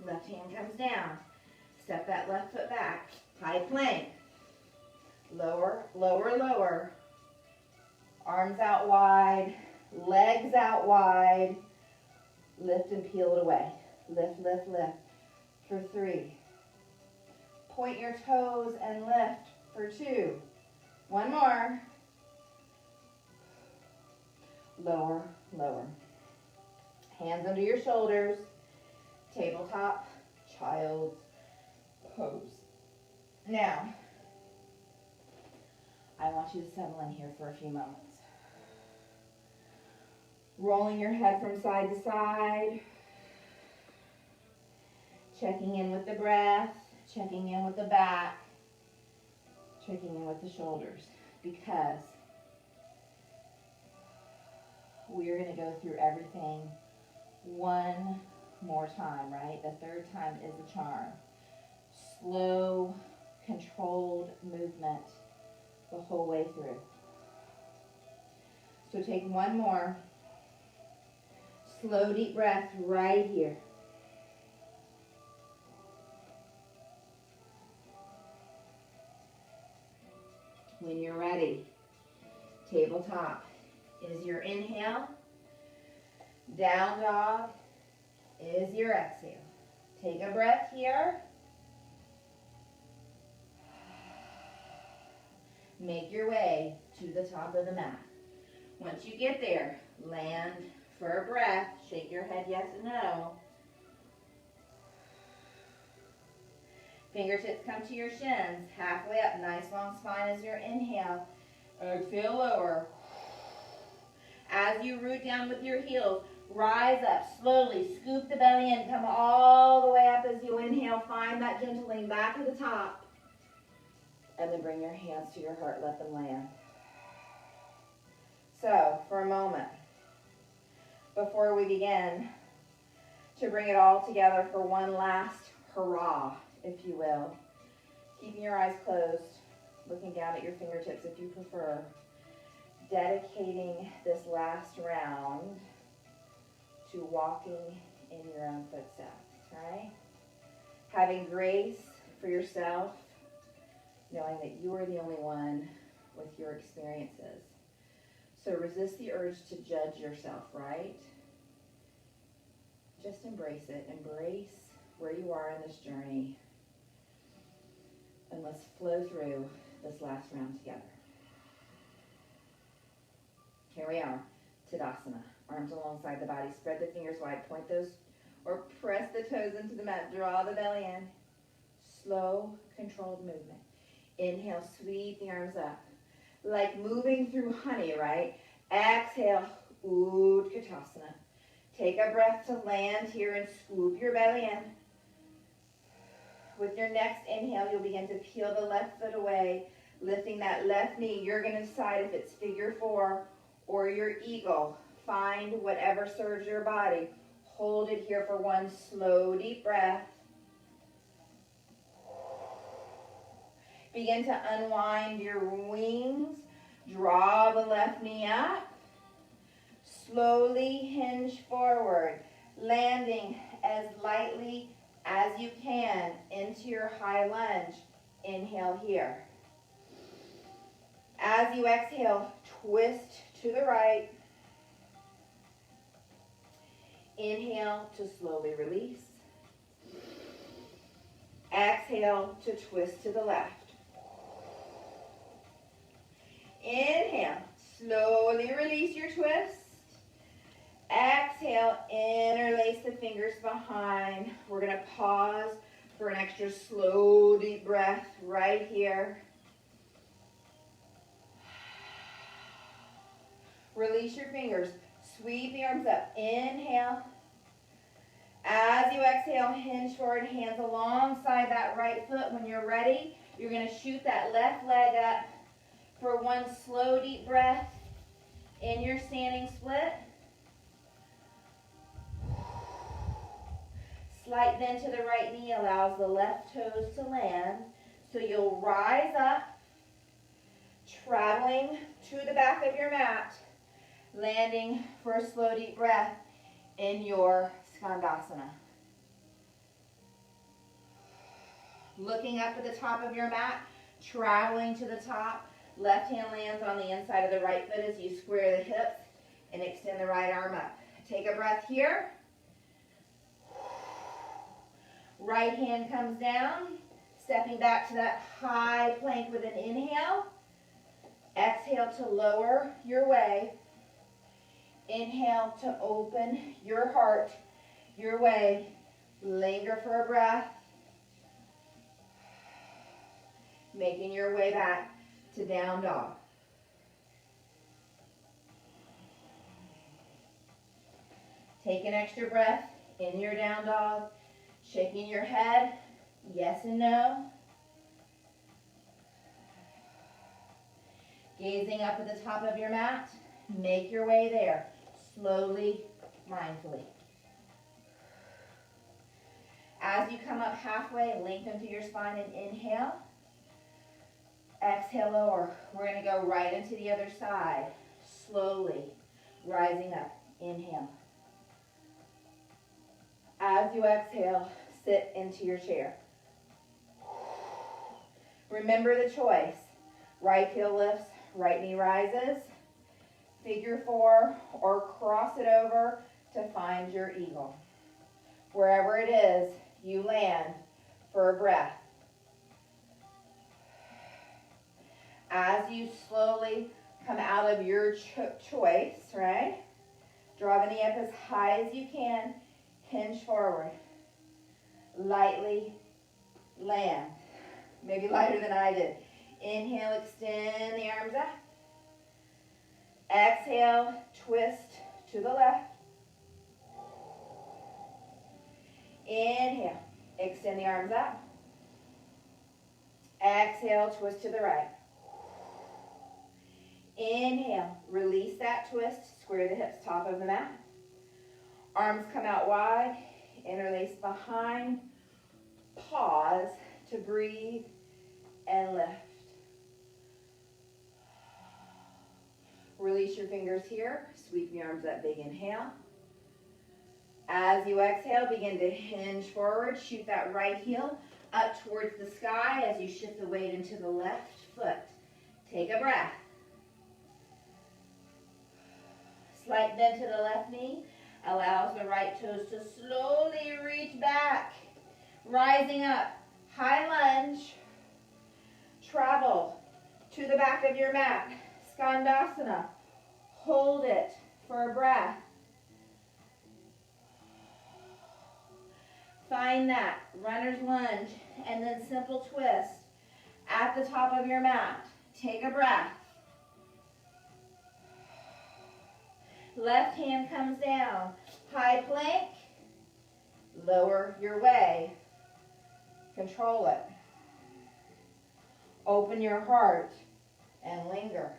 Left hand comes down. Step that left foot back. High plank. Lower, lower, lower. Arms out wide. Legs out wide. Lift and peel it away. Lift, lift, lift. For 3. Point your toes and lift for 2. 1 more. Lower, lower. Hands under your shoulders. Tabletop, child's pose. Now, I want you to settle in here for a few moments. Rolling your head from side to side. Checking in with the breath. Checking in with the back. Checking in with the shoulders. Because we're going to go through everything one more time, right? The 3rd time is the charm. Slow, controlled movement the whole way through. So take 1 more. Slow, deep breath right here. When you're ready, tabletop is your inhale. Down dog is your exhale. Take a breath here. Make your way to the top of the mat. Once you get there, land for a breath. Shake your head yes and no. Fingertips come to your shins. Halfway up, nice long spine as your inhale. Exhale, lower. As you root down with your heels, rise up slowly. Scoop the belly in. Come all the way up as you inhale. Find that gentle lean back to the top. And then bring your hands to your heart. Let them land. So, for a moment, before we begin, to bring it all together for one last hurrah, if you will. Keeping your eyes closed, looking down at your fingertips if you prefer. Dedicating this last round to walking in your own footsteps, right? Having grace for yourself, knowing that you are the only one with your experiences. So resist the urge to judge yourself, right? Just embrace it. Embrace where you are in this journey. And let's flow through this last round together. Here we are, Tadasana. Arms alongside the body. Spread the fingers wide. Point those or press the toes into the mat. Draw the belly in. Slow, controlled movement. Inhale, sweep the arms up. Like moving through honey, right? Exhale, Utkatasana. Take a breath to land here and scoop your belly in. With your next inhale, you'll begin to peel the left foot away, lifting that left knee. You're going to decide if it's figure 4 or your eagle. Find whatever serves your body. Hold it here for one slow, deep breath. Begin to unwind your wings. Draw the left knee up. Slowly hinge forward, landing as lightly as you can into your high lunge. Inhale here. As you exhale, twist to the right. Inhale to slowly release. Exhale to twist to the left. Inhale, slowly release your twist. Exhale, interlace the fingers behind. We're going to pause for an extra slow, deep breath right here. Release your fingers. Sweep the arms up. Inhale. As you exhale, hinge forward, hands alongside that right foot. When you're ready, you're going to shoot that left leg up for one slow, deep breath in your standing split. Slight bend to the right knee allows the left toes to land. So you'll rise up, traveling to the back of your mat, landing for a slow, deep breath in your Skandasana. Looking up at the top of your mat, traveling to the top. Left hand lands on the inside of the right foot as you square the hips and extend the right arm up. Take a breath here. Right hand comes down, stepping back to that high plank with an inhale. Exhale to lower your way. Inhale to open your heart, your way. Linger for a breath. Making your way back to down dog. Take an extra breath in your down dog. Shaking your head, yes and no. Gazing up at the top of your mat, make your way there, slowly, mindfully. As you come up halfway, lengthen through your spine and inhale. Exhale, lower. We're going to go right into the other side, slowly, rising up. Inhale. As you exhale, sit into your chair. Remember the choice. Right heel lifts, right knee rises. Figure four or cross it over to find your eagle. Wherever it is, you land for a breath. As you slowly come out of your choice, right? Draw the knee up as high as you can. Hinge forward. Lightly land. Maybe lighter than I did. Inhale, extend the arms up. Exhale, twist to the left. Inhale, extend the arms up. Exhale, twist to the right. Inhale, release that twist, square the hips, top of the mat. Arms come out wide, interlace behind. Pause to breathe and lift. Release your fingers here, sweep the arms up, big inhale. As you exhale, begin to hinge forward, shoot that right heel up towards the sky as you shift the weight into the left foot. Take a breath. Slight bend to the left knee allows the right toes to slowly reach back. Rising up, high lunge. Travel to the back of your mat. Skandasana. Hold it for a breath. Find that runner's lunge and then simple twist at the top of your mat. Take a breath. Left hand comes down. High plank. Lower your way. Control it. Open your heart and linger.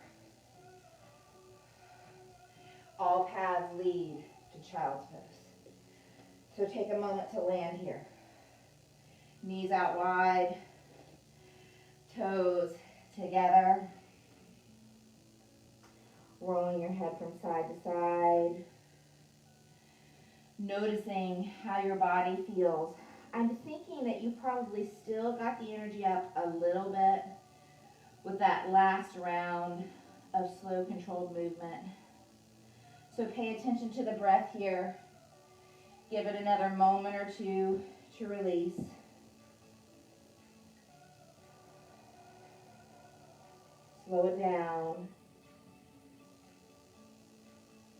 All paths lead to child's pose. So take a moment to land here. Knees out wide. Toes together. Rolling your head from side to side. Noticing how your body feels. I'm thinking that you probably still got the energy up a little bit with that last round of slow controlled movement. So pay attention to the breath here. Give it another moment or two to release. slow it down,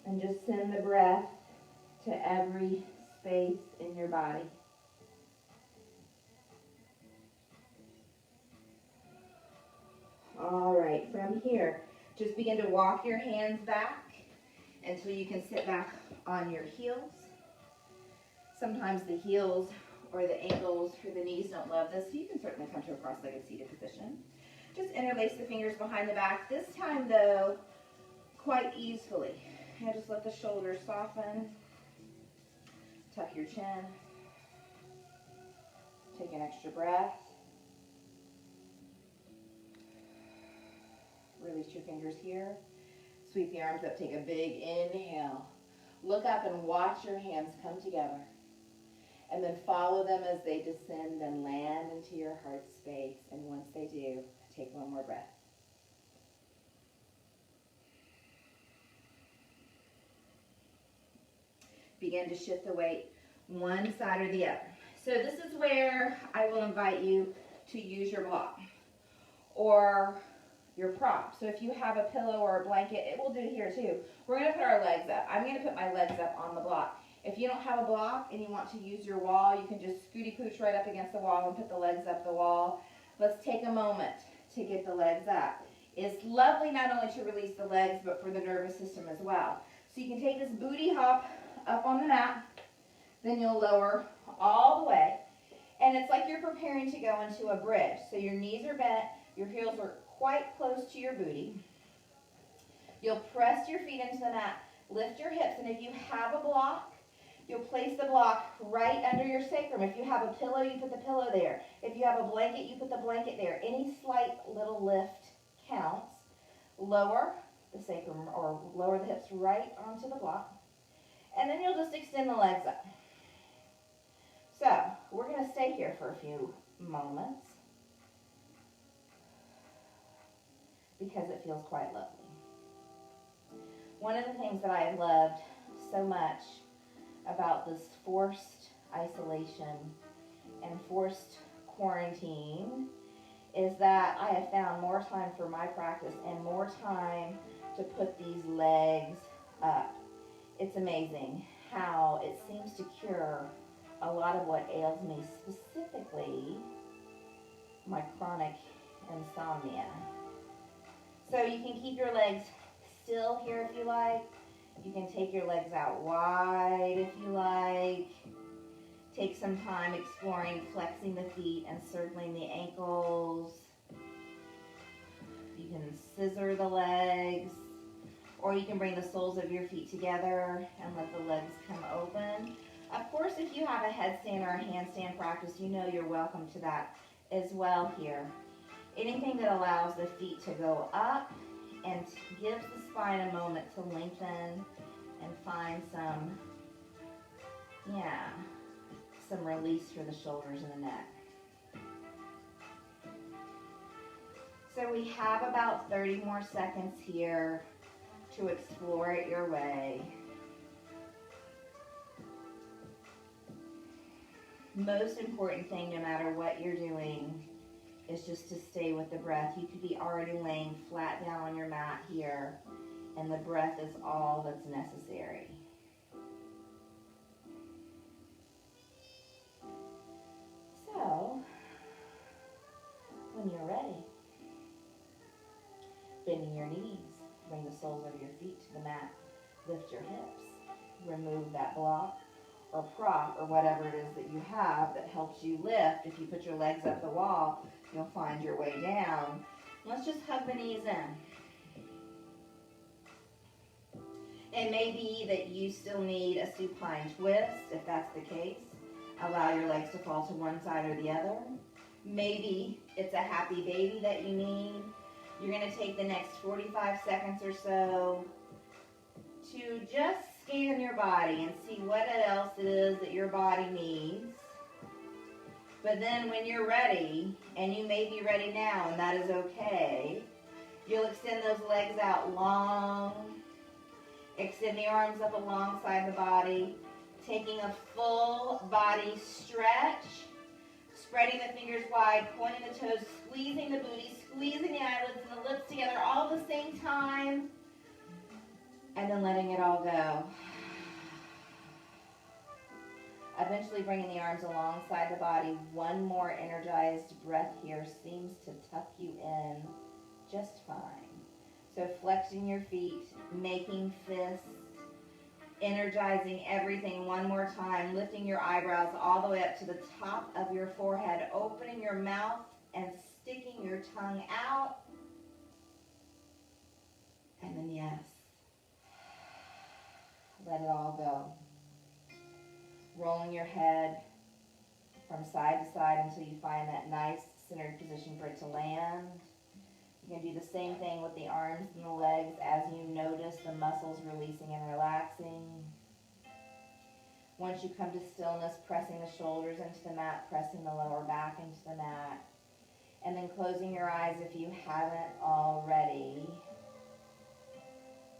and just send the breath to every space in your body. All right, from here, just begin to walk your hands back until you can sit back on your heels. Sometimes the heels or the ankles or the knees don't love this, so you can certainly come to a cross-legged seated position. Just interlace the fingers behind the back. This time, though, quite easily. And just let the shoulders soften. Tuck your chin. Take an extra breath. Release your fingers here. Sweep the arms up. Take a big inhale. Look up and watch your hands come together. And then follow them as they descend and land into your heart space. And once they do, take one more breath. Begin to shift the weight one side or the other. So this is where I will invite you to use your block or your prop. So if you have a pillow or a blanket, it will do here too. We're going to put our legs up. I'm going to put my legs up on the block. If you don't have a block and you want to use your wall, you can just scooty pooch right up against the wall and put the legs up the wall. Let's take a moment to get the legs up. It's lovely not only to release the legs, but for the nervous system as well. So you can take this booty hop up on the mat, then you'll lower all the way. And it's like you're preparing to go into a bridge. So your knees are bent, your heels are quite close to your booty. You'll press your feet into the mat, lift your hips, and if you have a block, you'll place the block right under your sacrum. If you have a pillow, you put the pillow there. If you have a blanket, you put the blanket there. Any slight little lift counts. Lower the sacrum or lower the hips right onto the block. And then you'll just extend the legs up. So we're going to stay here for a few moments because it feels quite lovely. One of the things that I have loved so much about this forced isolation and forced quarantine is that I have found more time for my practice and more time to put these legs up. It's amazing how it seems to cure a lot of what ails me, specifically my chronic insomnia. So you can keep your legs still here if you like. You can take your legs out wide if you like. Take some time exploring flexing the feet and circling the ankles. You can scissor the legs, or you can bring the soles of your feet together and let the legs come open. Of course, if you have a headstand or a handstand practice, you know you're welcome to that as well here. Anything that allows the feet to go up and gives the spine a moment to lengthen and find some release for the shoulders and the neck. So we have about 30 more seconds here to explore it your way. Most important thing, no matter what you're doing, is just to stay with the breath. You could be already laying flat down on your mat here, and the breath is all that's necessary. So, when you're ready, bending your knees, bring the soles of your feet to the mat, lift your hips, remove that block or prop or whatever it is that you have that helps you lift. If you put your legs up the wall, you'll find your way down. Let's just hug the knees in. It may be that you still need a supine twist. If that's the case, allow your legs to fall to one side or the other. Maybe it's a happy baby that you need. You're going to take the next 45 seconds or so to just scan your body and see what else it is that your body needs. But then when you're ready, and you may be ready now, and that is okay, you'll extend those legs out long. Extend the arms up alongside the body, taking a full body stretch. spreading the fingers wide, pointing the toes, squeezing the booty, squeezing the eyelids and the lips together all at the same time. And then letting it all go. Eventually bringing the arms alongside the body. One more energized breath here seems to tuck you in just fine. So flexing your feet, making fists, energizing everything one more time, lifting your eyebrows all the way up to the top of your forehead, opening your mouth and sticking your tongue out. And then yes, let it all go. Rolling your head from side to side until you find that nice centered position for it to land. You can do the same thing with the arms and the legs as you notice the muscles releasing and relaxing. Once you come to stillness, pressing the shoulders into the mat, pressing the lower back into the mat, and then closing your eyes if you haven't already,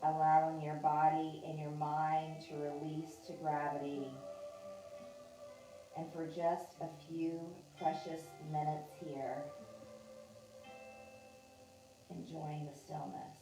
allowing your body and your mind to release to gravity. And for just a few precious minutes here, enjoying the stillness.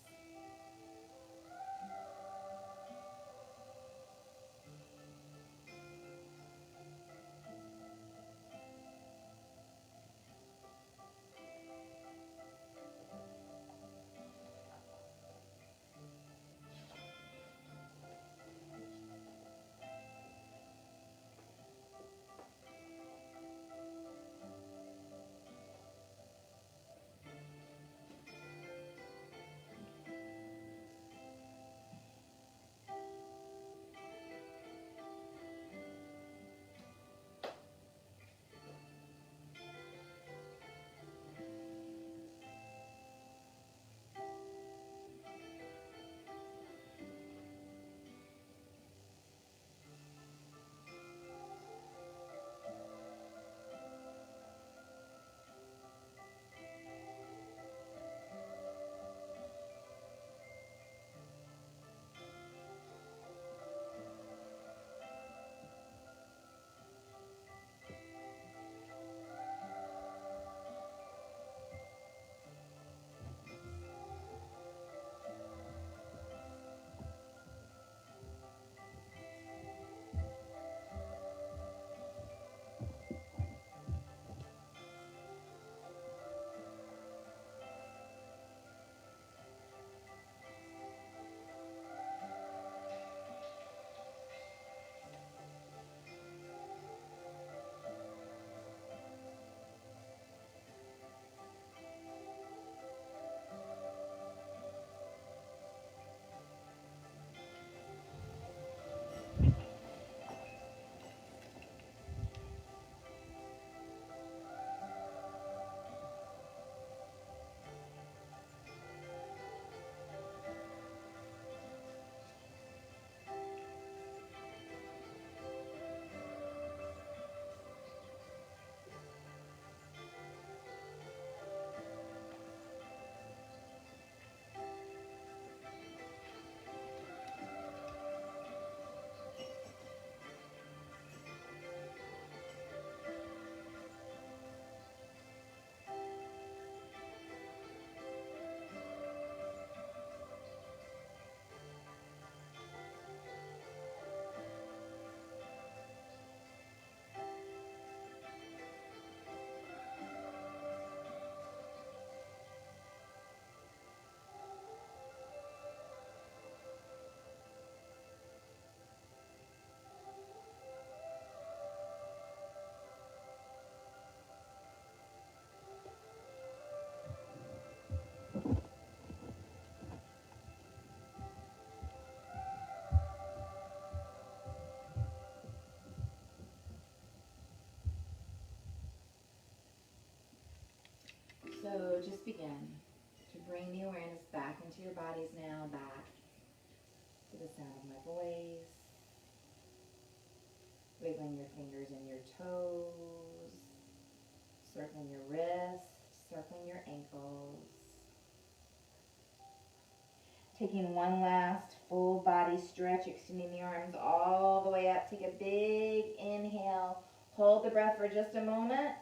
So just begin to bring the awareness back into your bodies now, back to the sound of my voice, wiggling your fingers and your toes, circling your wrists, circling your ankles. Taking one last full body stretch, extending the arms all the way up. Take a big inhale. Hold the breath for just a moment.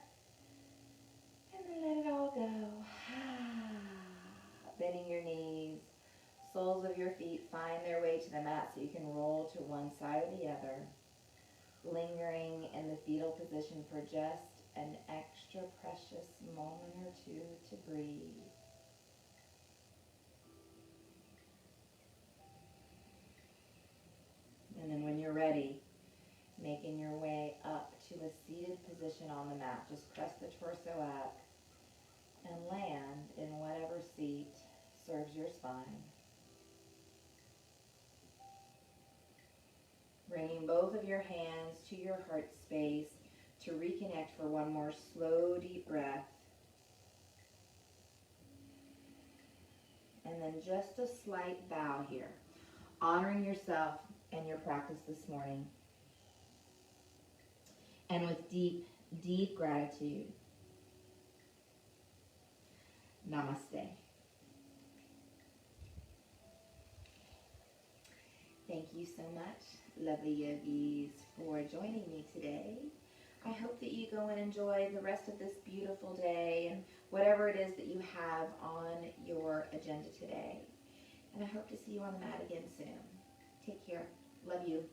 mat so you can roll to one side or the other, lingering in the fetal position for just an extra precious moment or two to breathe. And then when you're ready, making your way up to a seated position on the mat. Just press the torso up and land in whatever seat serves your spine. Bringing both of your hands to your heart space to reconnect for one more slow, deep breath. And then just a slight bow here, honoring yourself and your practice this morning. And with deep, deep gratitude, namaste. Thank you so much, lovely yogis, for joining me today. I hope that you go and enjoy the rest of this beautiful day and whatever it is that you have on your agenda today. And I hope to see you on the mat again soon. Take care. Love you.